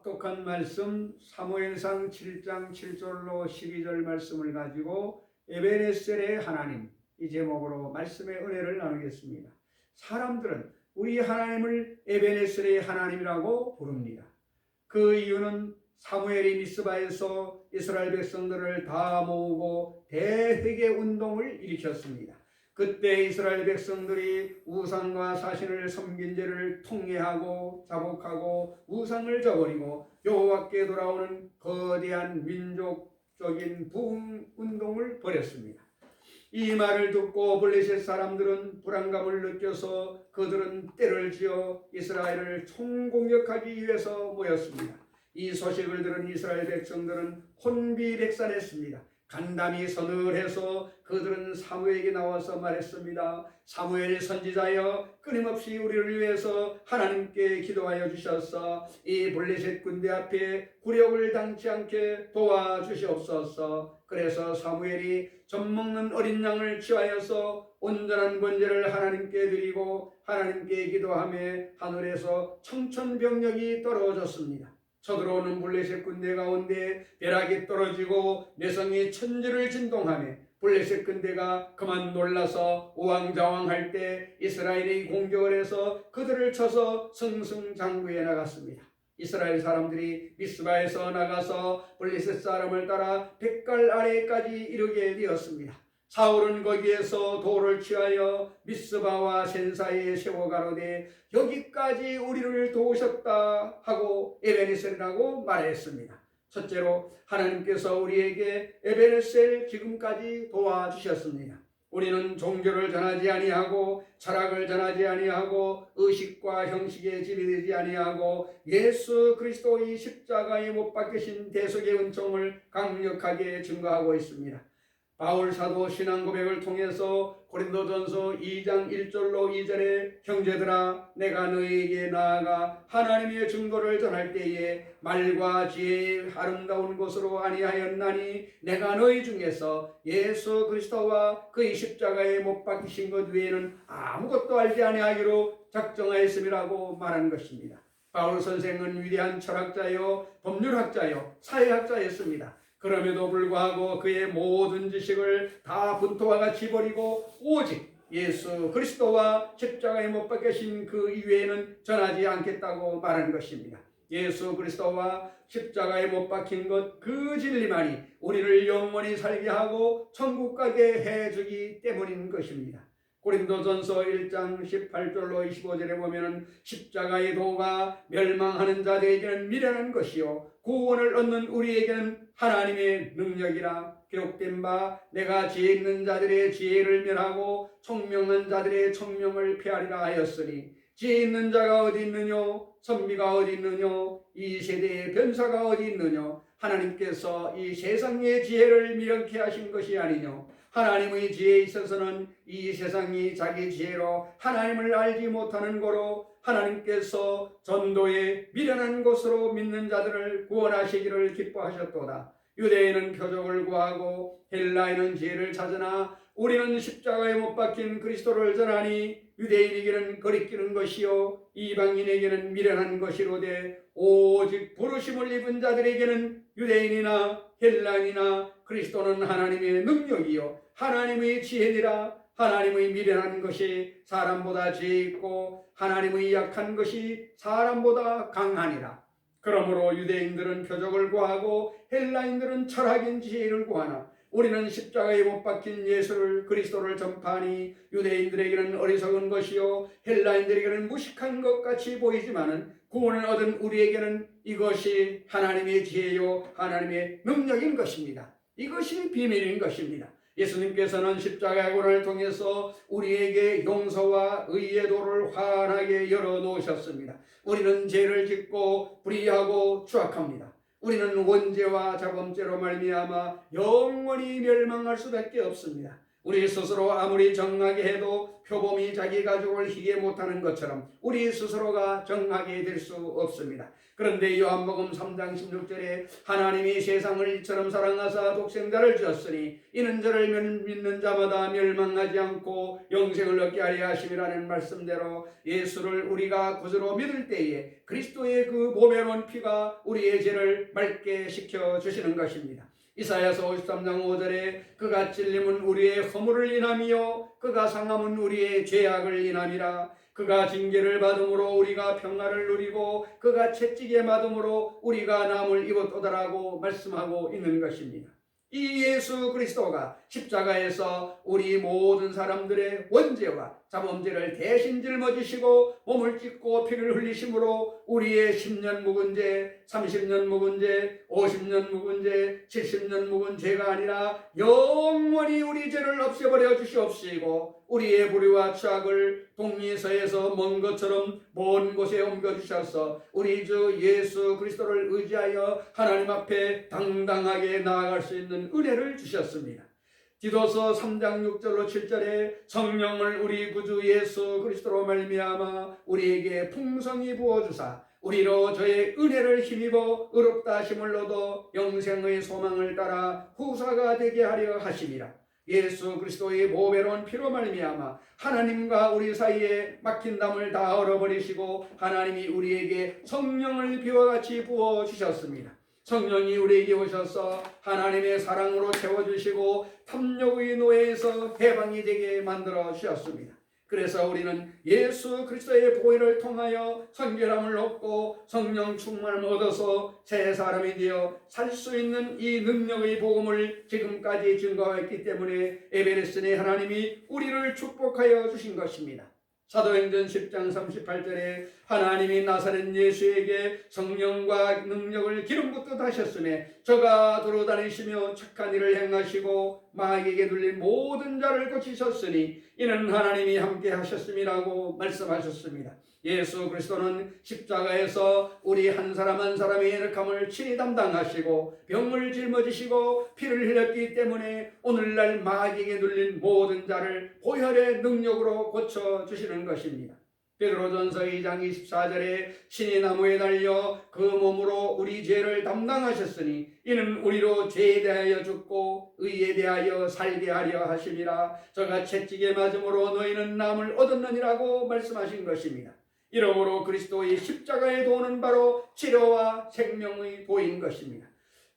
혹독한 말씀 사무엘상 7장 7절로 12절 말씀을 가지고 에베네셀의 하나님 이 제목으로 말씀의 은혜를 나누겠습니다. 사람들은 우리 하나님을 에베네셀의 하나님이라고 부릅니다. 그 이유는 사무엘이 미스바에서 이스라엘 백성들을 다 모으고 대회개 운동을 일으켰습니다. 그때 이스라엘 백성들이 우상과 사신을 섬긴 죄를 통회하고 자복하고 우상을 저버리고 여호와께 돌아오는 거대한 민족적인 부흥 운동을 벌였습니다. 이 말을 듣고 블레셋 사람들은 불안감을 느껴서 그들은 떼를 지어 이스라엘을 총공격하기 위해서 모였습니다. 이 소식을 들은 이스라엘 백성들은 혼비백산했습니다. 간담이 서늘해서 그들은 사무엘에게 나와서 말했습니다. 사무엘 선지자여, 끊임없이 우리를 위해서 하나님께 기도하여 주셔서 이 블레셋 군대 앞에 굴욕을 당치 않게 도와주시옵소서. 그래서 사무엘이 젖먹는 어린 양을 취하여서 온전한 번제를 하나님께 드리고 하나님께 기도하며 하늘에서 청천벽력이 떨어졌습니다. 쳐들어오는 블레셋 군대 가운데 벼락이 떨어지고 내성이 천지를 진동하며 블레셋 군대가 그만 놀라서 우왕좌왕할 때 이스라엘이 공격을 해서 그들을 쳐서 승승장구해 나갔습니다. 이스라엘 사람들이 미스바에서 나가서 블레셋 사람을 따라 백갈 아래까지 이르게 되었습니다. 사울은 거기에서 돌을 취하여 미스바와 센 사이에 세워 가로되 여기까지 우리를 도우셨다 하고 에베네셀이라고 말했습니다. 첫째로 하나님께서 우리에게 에베네셀 지금까지 도와주셨습니다. 우리는 종교를 전하지 아니하고 철학을 전하지 아니하고 의식과 형식에 지배되지 아니하고 예수 그리스도의 십자가에 못 박히신 대속의 은총을 강력하게 증거하고 있습니다. 바울 사도 신앙 고백을 통해서 고린도전서 2장 1절로 2절에 형제들아 내가 너희에게 나아가 하나님의 증거를 전할 때에 말과 지혜의 아름다운 것으로 아니하였나니 내가 너희 중에서 예수 그리스도와 그의 십자가에 못 박히신 것 외에는 아무것도 알지 아니하기로 작정하였음이라고 말한 것입니다. 바울 선생은 위대한 철학자요 법률학자요 사회학자였습니다. 그럼에도 불구하고 그의 모든 지식을 다 분토와 같이 버리고 오직 예수 그리스도와 십자가에 못 박히신 그 이외에는 전하지 않겠다고 말한 것입니다. 예수 그리스도와 십자가에 못 박힌 것 그 진리만이 우리를 영원히 살게 하고 천국 가게 해주기 때문인 것입니다. 고린도전서 1장 18절로 25절에 보면 십자가의 도가 멸망하는 자들에게는 미련한 것이요 구원을 얻는 우리에게는 하나님의 능력이라 기록된 바 내가 지혜 있는 자들의 지혜를 멸하고 총명한 자들의 총명을 폐하리라 하였으니 지혜 있는 자가 어디 있느냐 선비가 어디 있느냐 이 세대의 변사가 어디 있느냐 하나님께서 이 세상의 지혜를 미련케 하신 것이 아니냐 하나님의 지혜에 있어서는 이 세상이 자기 지혜로 하나님을 알지 못하는 거로 하나님께서 전도에 미련한 것으로 믿는 자들을 구원하시기를 기뻐하셨도다. 유대인은 표적을 구하고 헬라인은 지혜를 찾으나 우리는 십자가에 못 박힌 그리스도를 전하니 유대인에게는 거리끼는 것이요 이방인에게는 미련한 것이로되 오직 부르심을 입은 자들에게는 유대인이나 헬라인이나 그리스도는 하나님의 능력이요 하나님의 지혜니라. 하나님의 미련한 것이 사람보다 지혜 있고 하나님의 약한 것이 사람보다 강하니라. 그러므로 유대인들은 표적을 구하고 헬라인들은 철학인 지혜를 구하나 우리는 십자가에 못 박힌 예수를 그리스도를 전파하니 유대인들에게는 어리석은 것이요 헬라인들에게는 무식한 것 같이 보이지만은 구원을 얻은 우리에게는 이것이 하나님의 지혜요 하나님의 능력인 것입니다. 이것이 비밀인 것입니다. 예수님께서는 십자가의 고난을 통해서 우리에게 용서와 의의 도를 환하게 열어놓으셨습니다. 우리는 죄를 짓고 불의하고 추악합니다. 우리는 원죄와 자범죄로 말미암아 영원히 멸망할 수밖에 없습니다. 우리 스스로 아무리 정하게 해도 표범이 자기 가족을 희게 못하는 것처럼 우리 스스로가 정하게 될 수 없습니다. 그런데 요한복음 3장 16절에 하나님이 세상을 이처럼 사랑하사 독생자를 주었으니 이는 저를 믿는 자마다 멸망하지 않고 영생을 얻게 하려 하심이라는 말씀대로 예수를 우리가 구주로 믿을 때에 그리스도의 그 보배로운 피가 우리의 죄를 맑게 시켜주시는 것입니다. 이사야서 53장 5절에 그가 찔림은 우리의 허물을 인함이요 그가 상함은 우리의 죄악을 인함이라. 그가 징계를 받음으로 우리가 평화를 누리고 그가 채찍에 맞음으로 우리가 남을 입었도다라고 말씀하고 있는 것입니다. 이 예수 그리스도가 십자가에서 우리 모든 사람들의 원죄와 자범죄를 대신 짊어지시고 몸을 찢고 피를 흘리심으로 우리의 10년 묵은 죄, 30년 묵은 죄, 50년 묵은 죄, 70년 묵은 죄가 아니라 영원히 우리 죄를 없애버려 주시옵시고 우리의 불의와 추악을 동리서에서 먼 것처럼 먼 곳에 옮겨주셔서 우리 주 예수 그리스도를 의지하여 하나님 앞에 당당하게 나아갈 수 있는 은혜를 주셨습니다. 디도서 3장 6절로 7절에 성령을 우리 구주 예수 그리스도로 말미암아 우리에게 풍성히 부어주사 우리로 저의 은혜를 힘입어 의롭다 하심을 얻어 영생의 소망을 따라 후사가 되게 하려 하심이라. 예수 그리스도의 보배로운 피로 말미암아 하나님과 우리 사이에 막힌 담을 다 얼어버리시고 하나님이 우리에게 성령을 비와 같이 부어주셨습니다. 성령이 우리에게 오셔서 하나님의 사랑으로 채워주시고 탐욕의 노예에서 해방이 되게 만들어 주셨습니다. 그래서 우리는 예수 그리스도의 보혈을 통하여 성결함을 얻고 성령 충만을 얻어서 새 사람이 되어 살 수 있는 이 능력의 복음을 지금까지 증거했기 때문에 에베레스의 하나님이 우리를 축복하여 주신 것입니다. 사도행전 10장 38절에 하나님이 나사렛 예수에게 성령과 능력을 기름 붓듯 하셨으며 저가 돌아다니시며 착한 일을 행하시고 마귀에게 눌린 모든 자를 고치셨으니 이는 하나님이 함께 하셨음이라고 말씀하셨습니다. 예수 그리스도는 십자가에서 우리 한 사람 한 사람의 연약함을 친히 담당하시고 병을 짊어지시고 피를 흘렸기 때문에 오늘날 마귀에게 눌린 모든 자를 보혈의 능력으로 고쳐주시는 것입니다. 베드로전서 2장 24절에 신이 나무에 달려 그 몸으로 우리 죄를 담당하셨으니 이는 우리로 죄에 대하여 죽고 의에 대하여 살게 하려 하심이라. 저가 채찍에 맞음으로 너희는 남을 얻었느니라고 말씀하신 것입니다. 이러므로 그리스도의 십자가의 도는 바로 치료와 생명의 도인 것입니다.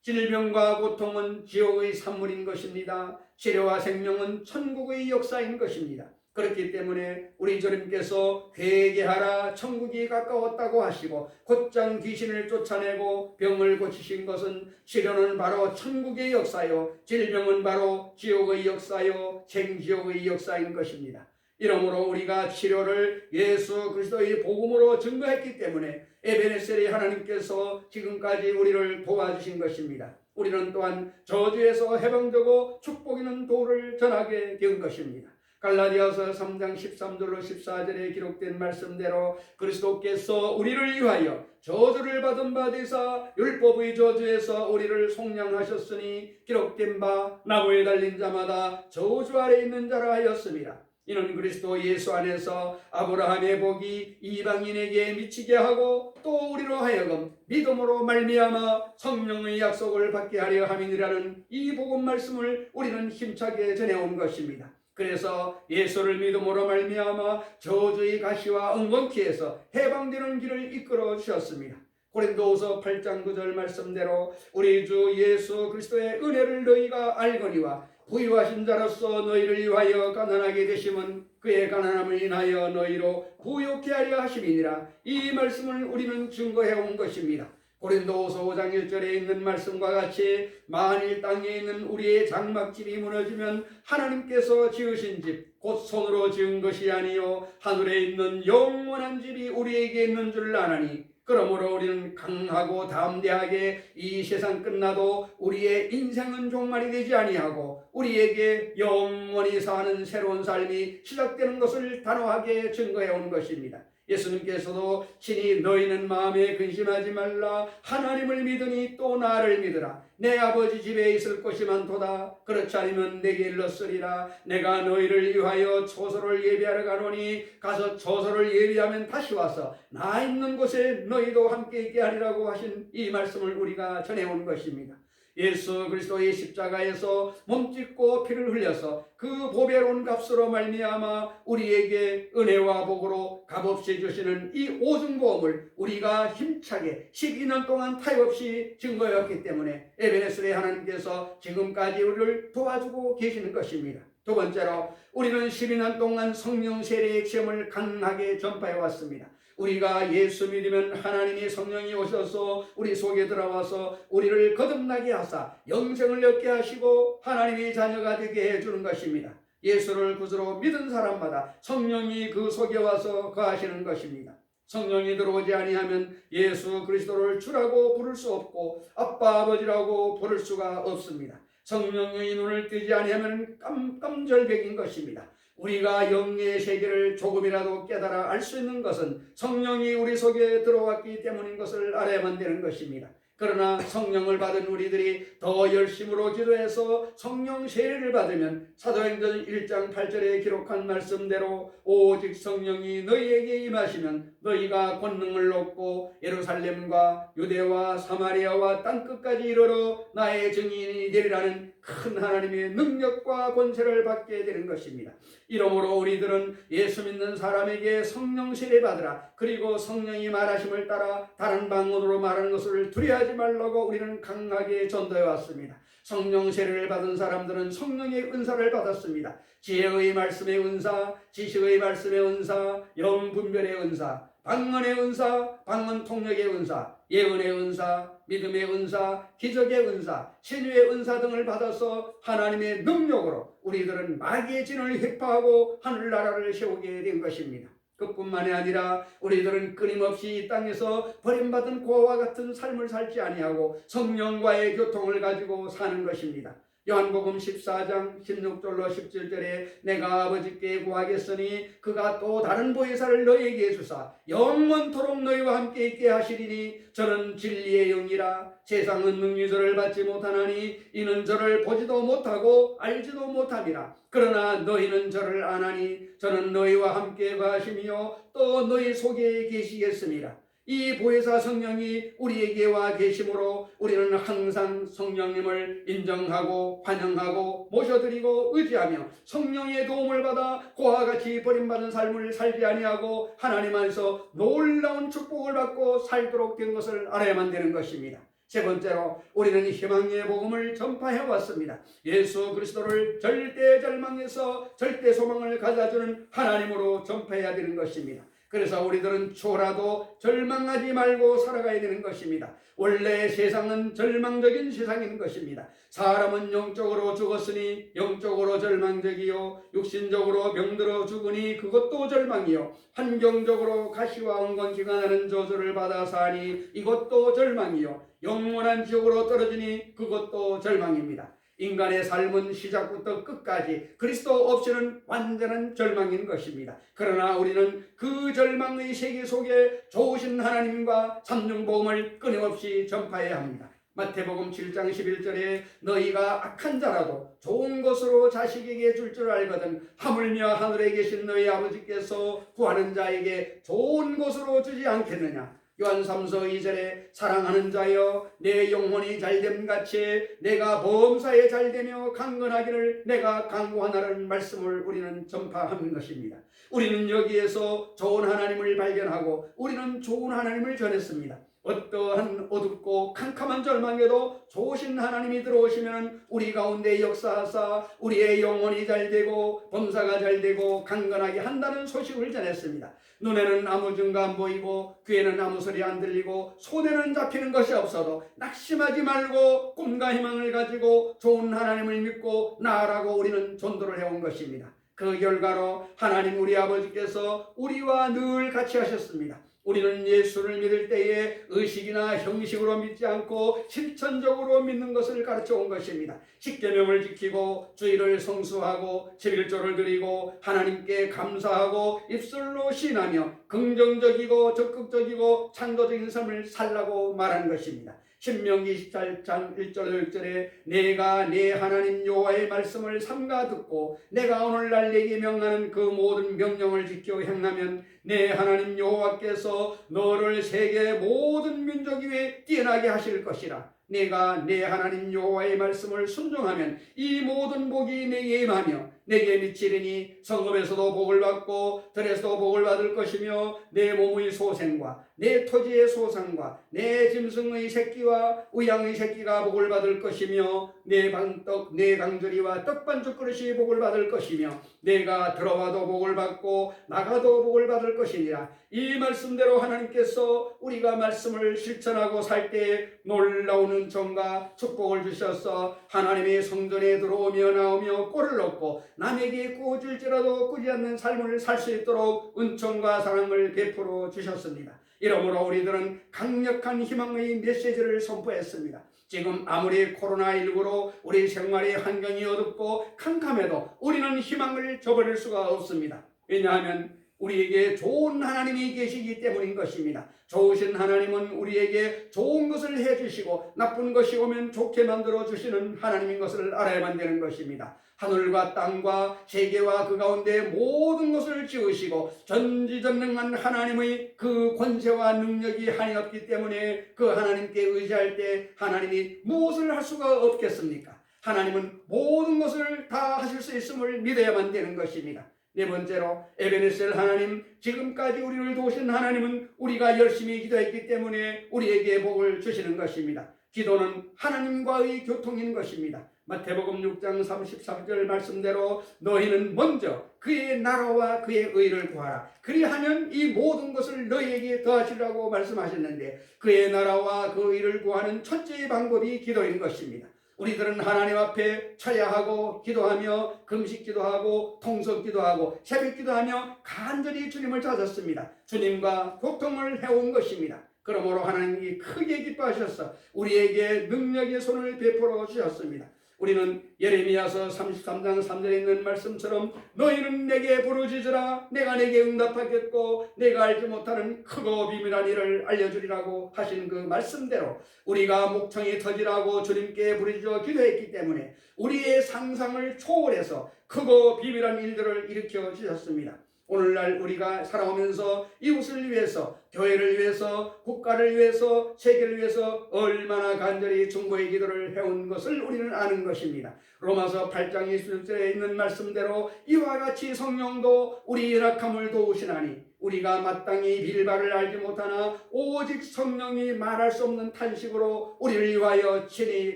질병과 고통은 지옥의 산물인 것입니다. 치료와 생명은 천국의 역사인 것입니다. 그렇기 때문에 우리 주님께서 회개하라 천국이 가까웠다고 하시고 곧장 귀신을 쫓아내고 병을 고치신 것은 치료는 바로 천국의 역사요 질병은 바로 지옥의 역사요 생지옥의 역사인 것입니다. 이러므로 우리가 치료를 예수 그리스도의 복음으로 증거했기 때문에 에베네셀의 하나님께서 지금까지 우리를 도와주신 것입니다. 우리는 또한 저주에서 해방되고 축복 있는 도를 전하게 된 것입니다. 갈라디아서 3장 13절로 14절에 기록된 말씀대로 그리스도께서 우리를 위하여 저주를 받은 바 되사 율법의 저주에서 우리를 속량하셨으니 기록된 바 나무에 달린 자마다 저주 아래 있는 자라 하였습니다. 이는 그리스도 예수 안에서 아브라함의 복이 이방인에게 미치게 하고 또 우리로 하여금 믿음으로 말미암아 성령의 약속을 받게 하려 함이니라는 이 복음 말씀을 우리는 힘차게 전해온 것입니다. 그래서 예수를 믿음으로 말미암아 저주의 가시와 엉겅퀴에서 해방되는 길을 이끌어 주셨습니다. 고린도후서 8장 9절 말씀대로 우리 주 예수 그리스도의 은혜를 너희가 알거니와 부유하신 자로서 너희를 위하여 가난하게 되심은 그의 가난함을 인하여 너희로 부욕케 하려 하심이니라. 이 말씀을 우리는 증거해 온 것입니다. 고린도후서 5장 1절에 있는 말씀과 같이 만일 땅에 있는 우리의 장막집이 무너지면 하나님께서 지으신 집 곧 손으로 지은 것이 아니요 하늘에 있는 영원한 집이 우리에게 있는 줄 아나니 그러므로 우리는 강하고 담대하게 이 세상 끝나도 우리의 인생은 종말이 되지 아니하고 우리에게 영원히 사는 새로운 삶이 시작되는 것을 단호하게 증거해 온 것입니다. 예수님께서도 친히 너희는 마음에 근심하지 말라. 하나님을 믿으니 또 나를 믿으라. 내 아버지 집에 있을 곳이 많도다. 그렇지 않으면 내게 일렀으리라. 내가 너희를 위하여 초소를 예비하러 가노니 가서 초소를 예비하면 다시 와서 나 있는 곳에 너희도 함께 있게 하리라고 하신 이 말씀을 우리가 전해온 것입니다. 예수 그리스도의 십자가에서 몸짓고 피를 흘려서 그 보배로운 값으로 말미암아 우리에게 은혜와 복으로 값없이 주시는 이 오중보험을 우리가 힘차게 12년 동안 타협없이 증거했기 때문에 에베네스의 하나님께서 지금까지 우리를 도와주고 계시는 것입니다. 두 번째로 우리는 12년 동안 성령 세례의 체험을 강하게 전파해 왔습니다. 우리가 예수 믿으면 하나님이 성령이 오셔서 우리 속에 들어와서 우리를 거듭나게 하사 영생을 얻게 하시고 하나님의 자녀가 되게 해주는 것입니다. 예수를 구주로 믿은 사람마다 성령이 그 속에 와서 거하시는 것입니다. 성령이 들어오지 아니하면 예수 그리스도를 주라고 부를 수 없고 아빠 아버지라고 부를 수가 없습니다. 성령의 눈을 뜨지 아니하면 깜깜절백인 것입니다. 우리가 영의 세계를 조금이라도 깨달아 알 수 있는 것은 성령이 우리 속에 들어왔기 때문인 것을 알아야만 되는 것입니다. 그러나 성령을 받은 우리들이 더 열심으로 기도해서 성령 세례를 받으면 사도행전 1장 8절에 기록한 말씀대로 오직 성령이 너희에게 임하시면 너희가 권능을 얻고 예루살렘과 유대와 사마리아와 땅끝까지 이르러 나의 증인이 되리라는 큰 하나님의 능력과 권세를 받게 되는 것입니다. 이러므로 우리들은 예수 믿는 사람에게 성령 세례 받으라. 그리고 성령이 말하심을 따라 다른 방언으로 말하는 것을 두려워하지 말라고 우리는 강하게 전도해 왔습니다. 성령 세례를 받은 사람들은 성령의 은사를 받았습니다. 지혜의 말씀의 은사, 지식의 말씀의 은사, 영분별의 은사, 방언의 은사, 방언 통역의 은사, 예언의 은사, 믿음의 은사, 기적의 은사, 신유의 은사 등을 받아서 하나님의 능력으로 우리들은 마귀의 진을 획파하고 하늘나라를 세우게 된 것입니다. 그뿐만이 아니라 우리들은 끊임없이 이 땅에서 버림받은 고아와 같은 삶을 살지 아니하고 성령과의 교통을 가지고 사는 것입니다. 요한복음 14장 16절로 17절에 내가 아버지께 구하겠으니 그가 또 다른 보혜사를 너희에게 주사 영원토록 너희와 함께 있게 하시리니 저는 진리의 영이라. 세상은 능히 저를 받지 못하나니 이는 저를 보지도 못하고 알지도 못함이라. 그러나 너희는 저를 아나니 저는 너희와 함께 가시며 또 너희 속에 계시겠습니다. 이 보혜사 성령이 우리에게 와 계심으로 우리는 항상 성령님을 인정하고 환영하고 모셔드리고 의지하며 성령의 도움을 받아 그와 같이 버림받은 삶을 살지 아니하고 하나님 안에서 놀라운 축복을 받고 살도록 된 것을 알아야만 되는 것입니다. 세 번째로 우리는 희망의 복음을 전파해 왔습니다. 예수 그리스도를 절대 절망에서 절대 소망을 가져주는 하나님으로 전파해야 되는 것입니다. 그래서 우리들은 초라도 절망하지 말고 살아가야 되는 것입니다. 원래 세상은 절망적인 세상인 것입니다. 사람은 영적으로 죽었으니 영적으로 절망적이요 육신적으로 병들어 죽으니 그것도 절망이요 환경적으로 가시와 엉겅퀴가 나는 저주를 받아 사니 이것도 절망이요 영원한 지옥으로 떨어지니 그것도 절망입니다. 인간의 삶은 시작부터 끝까지 그리스도 없이는 완전한 절망인 것입니다. 그러나 우리는 그 절망의 세계 속에 좋으신 하나님과 삼중복음을 끊임없이 전파해야 합니다. 마태복음 7장 11절에 너희가 악한 자라도 좋은 것으로 자식에게 줄 줄 알거든 하물며 하늘에 계신 너희 아버지께서 구하는 자에게 좋은 것으로 주지 않겠느냐. 요한 3서 2절에 사랑하는 자여 내 영혼이 잘됨 같이 내가 범사에 잘되며 강건하기를 내가 강구하나라는 말씀을 우리는 전파하는 것입니다. 우리는 여기에서 좋은 하나님을 발견하고 우리는 좋은 하나님을 전했습니다. 어떠한 어둡고 캄캄한 절망에도 좋으신 하나님이 들어오시면 우리 가운데 역사하사 우리의 영혼이 잘되고 범사가 잘되고 강건하게 한다는 소식을 전했습니다. 눈에는 아무 증거 안 보이고 귀에는 아무 소리 안 들리고 손에는 잡히는 것이 없어도 낙심하지 말고 꿈과 희망을 가지고 좋은 하나님을 믿고 나아가고 우리는 전도를 해온 것입니다. 그 결과로 하나님 우리 아버지께서 우리와 늘 같이 하셨습니다. 우리는 예수를 믿을 때에 의식이나 형식으로 믿지 않고 실천적으로 믿는 것을 가르쳐 온 것입니다. 십계명을 지키고 주일을 성수하고 11조를 드리고 하나님께 감사하고 입술로 신하며 긍정적이고 적극적이고 창조적인 삶을 살라고 말한 것입니다. 신명기 28장 1절 6절에 내가 내 하나님 여호와의 말씀을 삼가 듣고 내가 오늘날 내게 명하는 그 모든 명령을 지켜 행하면 내 하나님 여호와께서 너를 세계 모든 민족 위에 뛰어나게 하실 것이라. 내가 내 하나님 여호와의 말씀을 순종하면 이 모든 복이 내게 임하며 내게 미치리니 성읍에서도 복을 받고 들에서도 복을 받을 것이며 내 몸의 소생과 내 토지의 소상과 내 짐승의 새끼와 우양의 새끼가 복을 받을 것이며 내 방떡 내 강조리와 떡반죽 그릇이 복을 받을 것이며 내가 들어와도 복을 받고 나가도 복을 받을 것이니라. 이 말씀대로 하나님께서 우리가 말씀을 실천하고 살 때에 놀라운 은총과 축복을 주셔서 하나님의 성전에 들어오며 나오며 꼴을 얻고 남에게 꾸어질지라도 꾸지 않는 삶을 살 수 있도록 은총과 사랑을 베풀어 주셨습니다. 이러므로 우리들은 강력한 희망의 메시지를 선포했습니다. 지금 아무리 코로나19로 우리 생활의 환경이 어둡고 캄캄해도 우리는 희망을 저버릴 수가 없습니다. 왜냐하면 우리에게 좋은 하나님이 계시기 때문인 것입니다. 좋으신 하나님은 우리에게 좋은 것을 해주시고 나쁜 것이 오면 좋게 만들어 주시는 하나님인 것을 알아야만 되는 것입니다. 하늘과 땅과 세계와 그 가운데 모든 것을 지으시고 전지전능한 하나님의 그 권세와 능력이 한이 없기 때문에 그 하나님께 의지할 때 하나님이 무엇을 할 수가 없겠습니까? 하나님은 모든 것을 다 하실 수 있음을 믿어야만 되는 것입니다. 네 번째로 에베네셀 하나님, 지금까지 우리를 도우신 하나님은 우리가 열심히 기도했기 때문에 우리에게 복을 주시는 것입니다. 기도는 하나님과의 교통인 것입니다. 마태복음 6장 33절 말씀대로 너희는 먼저 그의 나라와 그의 의를 구하라. 그리하면 이 모든 것을 너희에게 더하시라고 말씀하셨는데 그의 나라와 그 의를 구하는 첫째 방법이 기도인 것입니다. 우리들은 하나님 앞에 철야하고 기도하며 금식 기도하고 통성 기도하고 새벽 기도하며 간절히 주님을 찾았습니다. 주님과 교통을 해온 것입니다. 그러므로 하나님이 크게 기뻐하셔서 우리에게 능력의 손을 베풀어 주셨습니다. 우리는 예레미야서 33장 3절에 있는 말씀처럼 너희는 내게 부르짖으라 내가 내게 응답하겠고 내가 알지 못하는 크고 비밀한 일을 알려주리라고 하신 그 말씀대로 우리가 목청이 터지라고 주님께 부르짖어 기도했기 때문에 우리의 상상을 초월해서 크고 비밀한 일들을 일으켜 주셨습니다. 오늘날 우리가 살아오면서 이웃을 위해서, 교회를 위해서, 국가를 위해서, 세계를 위해서 얼마나 간절히 중보의 기도를 해온 것을 우리는 아는 것입니다. 로마서 8장 26절에 있는 말씀대로 이와 같이 성령도 우리 연약함을 도우시나니 우리가 마땅히 빌바를 알지 못하나 오직 성령이 말할 수 없는 탄식으로 우리를 위하여 친히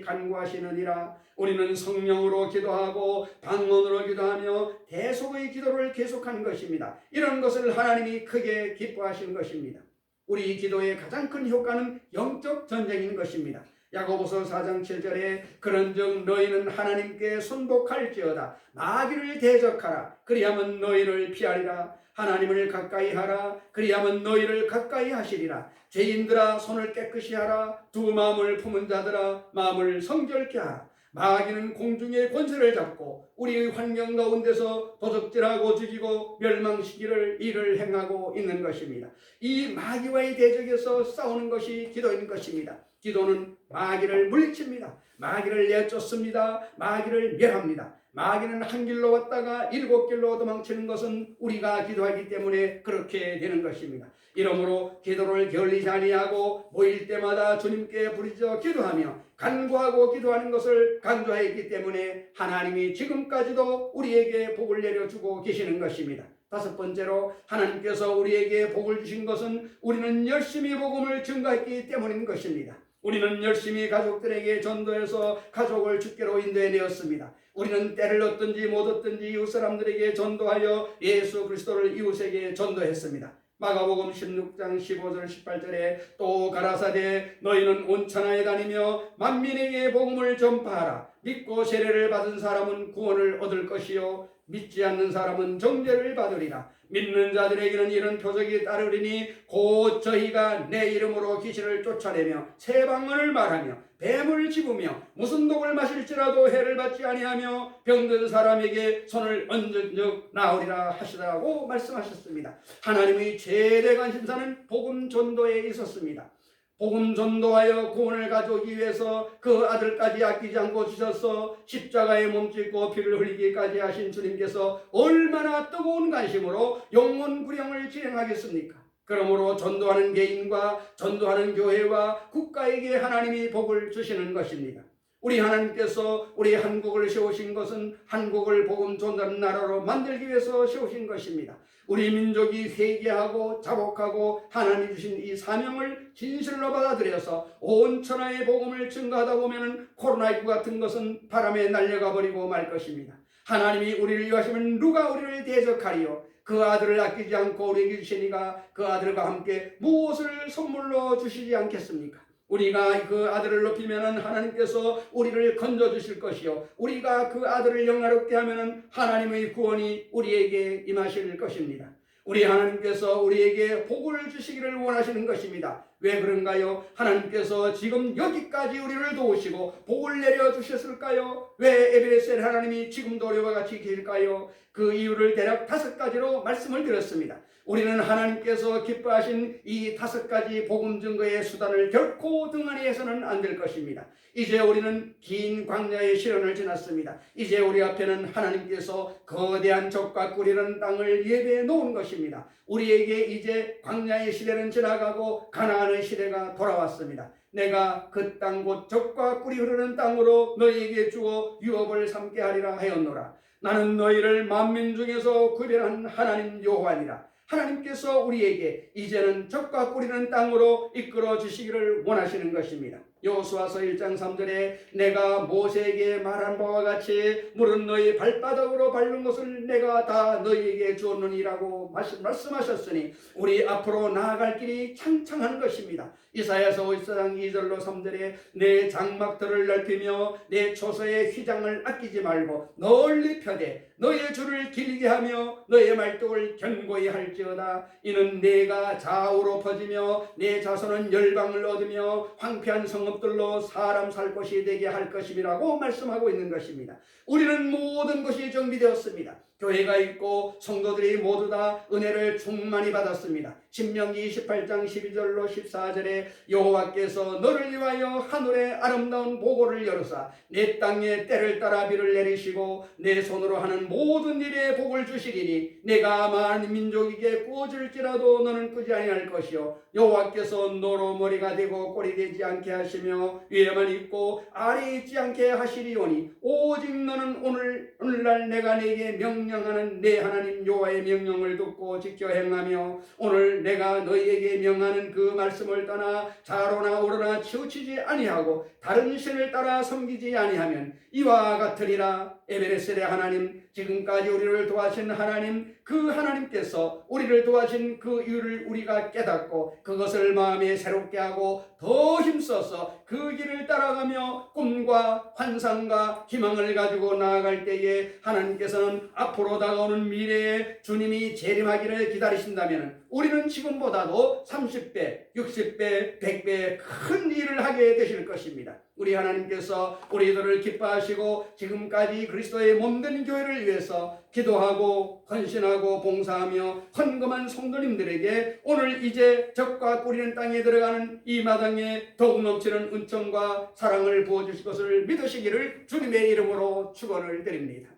간구하시느니라. 우리는 성령으로 기도하고 방언으로 기도하며 대속의 기도를 계속하는 것입니다. 이런 것을 하나님이 크게 기뻐하시는 것입니다. 우리 기도의 가장 큰 효과는 영적 전쟁인 것입니다. 야고보서 4장 7절에 그런즉 너희는 하나님께 순복할지어다 마귀를 대적하라 그리하면 너희를 피하리라. 하나님을 가까이 하라 그리하면 너희를 가까이 하시리라. 죄인들아 손을 깨끗이 하라. 두 마음을 품은 자들아 마음을 성결케 하라. 마귀는 공중의 권세를 잡고 우리의 환경 가운데서 도적질하고 죽이고 멸망시키를 일을 행하고 있는 것입니다. 이 마귀와의 대적에서 싸우는 것이 기도인 것입니다. 기도는 마귀를 물리칩니다. 마귀를 내쫓습니다. 마귀를 멸합니다. 마귀는 한 길로 왔다가 7길로 도망치는 것은 우리가 기도하기 때문에 그렇게 되는 것입니다. 이러므로 기도를 게을리지 아니하고 모일 때마다 주님께 부르짖어 기도하며 간구하고 기도하는 것을 강조했기 때문에 하나님이 지금까지도 우리에게 복을 내려주고 계시는 것입니다. 다섯 번째로 하나님께서 우리에게 복을 주신 것은 우리는 열심히 복음을 증거했기 때문인 것입니다. 우리는 열심히 가족들에게 전도해서 가족을 주께로 인도해내었습니다. 우리는 때를 얻든지 못 얻든지 이웃 사람들에게 전도하여 예수 그리스도를 이웃에게 전도했습니다. 마가복음 16장 15절 18절에 또 가라사대 너희는 온 천하에 다니며 만민에게 복음을 전파하라. 믿고 세례를 받은 사람은 구원을 얻을 것이요 믿지 않는 사람은 정죄를 받으리라. 믿는 자들에게는 이런 표적이 따르리니 곧 저희가 내 이름으로 귀신을 쫓아내며 새 방언을 말하며 뱀을 집으며 무슨 독을 마실지라도 해를 받지 아니하며 병든 사람에게 손을 얹은 적 나으리라 하시라고 말씀하셨습니다. 하나님의 최대 관심사는 복음 전도에 있었습니다. 복음 전도하여 구원을 가져오기 위해서 그 아들까지 아끼지 않고 주셔서 십자가에 몸짓고 피를 흘리기까지 하신 주님께서 얼마나 뜨거운 관심으로 영혼 구령을 진행하겠습니까? 그러므로 전도하는 개인과 전도하는 교회와 국가에게 하나님이 복을 주시는 것입니다. 우리 하나님께서 우리 한국을 세우신 것은 한국을 복음 전하는 나라로 만들기 위해서 세우신 것입니다. 우리 민족이 회개하고 자복하고 하나님이 주신 이 사명을 진실로 받아들여서 온 천하의 복음을 증거하다 보면 코로나19 같은 것은 바람에 날려가 버리고 말 것입니다. 하나님이 우리를 위하시면 누가 우리를 대적하리요? 그 아들을 아끼지 않고 우리에게 주시니가 그 아들과 함께 무엇을 선물로 주시지 않겠습니까? 우리가 그 아들을 높이면 하나님께서 우리를 건져주실 것이요 우리가 그 아들을 영화롭게 하면 하나님의 구원이 우리에게 임하실 것입니다. 우리 하나님께서 우리에게 복을 주시기를 원하시는 것입니다. 왜 그런가요? 하나님께서 지금 여기까지 우리를 도우시고 복을 내려주셨을까요? 왜 에베레셀 하나님이 지금도 우리와 같이 계실까요? 그 이유를 대략 5가지로 말씀을 드렸습니다. 우리는 하나님께서 기뻐하신 이 5가지 복음 증거의 수단을 결코 등한히 해서는 안 될 것입니다. 이제 우리는 긴 광야의 시련을 지났습니다. 이제 우리 앞에는 하나님께서 거대한 적과 꿀이라는 땅을 예배해 놓은 것입니다. 우리에게 이제 광야의 시대는 지나가고 가나안의 시대가 돌아왔습니다. 내가 그 땅 곧 적과 꿀이 흐르는 땅으로 너희에게 주어 유업을 삼게 하리라 하였노라. 나는 너희를 만민 중에서 구별한 하나님 여호와니라. 하나님께서 우리에게 이제는 적과 꿀이는 땅으로 이끌어 주시기를 원하시는 것입니다. 여호수아서 1장 3절에 내가 모세에게 말한 바와 같이 물은 너희 발바닥으로 밟는 것을 내가 다 너희에게 주었느니라고 말씀하셨으니 우리 앞으로 나아갈 길이 창창한 것입니다. 이사야서 54장 2절로 3절에 내 장막들을 넓히며 내 초소의 휘장을 아끼지 말고 널리 펴되 너의 줄을 길게 하며 너의 말뚝을 견고히 할지어다. 이는 내가 좌우로 퍼지며 내 자손은 열방을 얻으며 황폐한 성읍들로 사람 살 곳이 되게 할 것임이라고 말씀하고 있는 것입니다. 우리는 모든 것이 정비되었습니다. 교회가 있고 성도들이 모두 다 은혜를 충만히 받았습니다. 신명기 28장 12절로 14절에 여호와께서 너를 위하여 하늘의 아름다운 보고를 열으사 내 땅에 때를 따라 비를 내리시고 내 손으로 하는 모든 일에 복을 주시리니 내가 많은 민족에게 꾸어줄지라도 너는 꾸지 아니할 것이요 여호와께서 너로 머리가 되고 꼴이 되지 않게 하시며 위에만 있고 아래에 있지 않게 하시리오니 오직 너는 오늘날 내가 네게 명령하는 내 하나님 여호와의 명령을 듣고 지켜 행하며 오늘 내가 너희에게 명하는 그 말씀을 떠나 자로나 우러나 치우치지 아니하고 다른 신을 따라 섬기지 아니하면 이와 같으리라. 에베레셀의 하나님, 지금까지 우리를 도와신 하나님, 그 하나님께서 우리를 도와신 그 이유를 우리가 깨닫고 그것을 마음에 새롭게 하고 더 힘써서 그 길을 따라가며 꿈과 환상과 희망을 가지고 나아갈 때에 하나님께서는 앞으로 다가오는 미래에 주님이 재림하기를 기다리신다면 우리는 지금보다도 30배, 60배, 100배 큰 일을 하게 되실 것입니다. 우리 하나님께서 우리들을 기뻐하시고 지금까지 그리스도의 몸된 교회를 위해서 기도하고 헌신하고 봉사하며 헌금한 성도님들에게 오늘 이제 적과 꿀이는 땅에 들어가는 이 마당에 더욱 넘치는 은총과 사랑을 부어주실 것을 믿으시기를 주님의 이름으로 축원을 드립니다.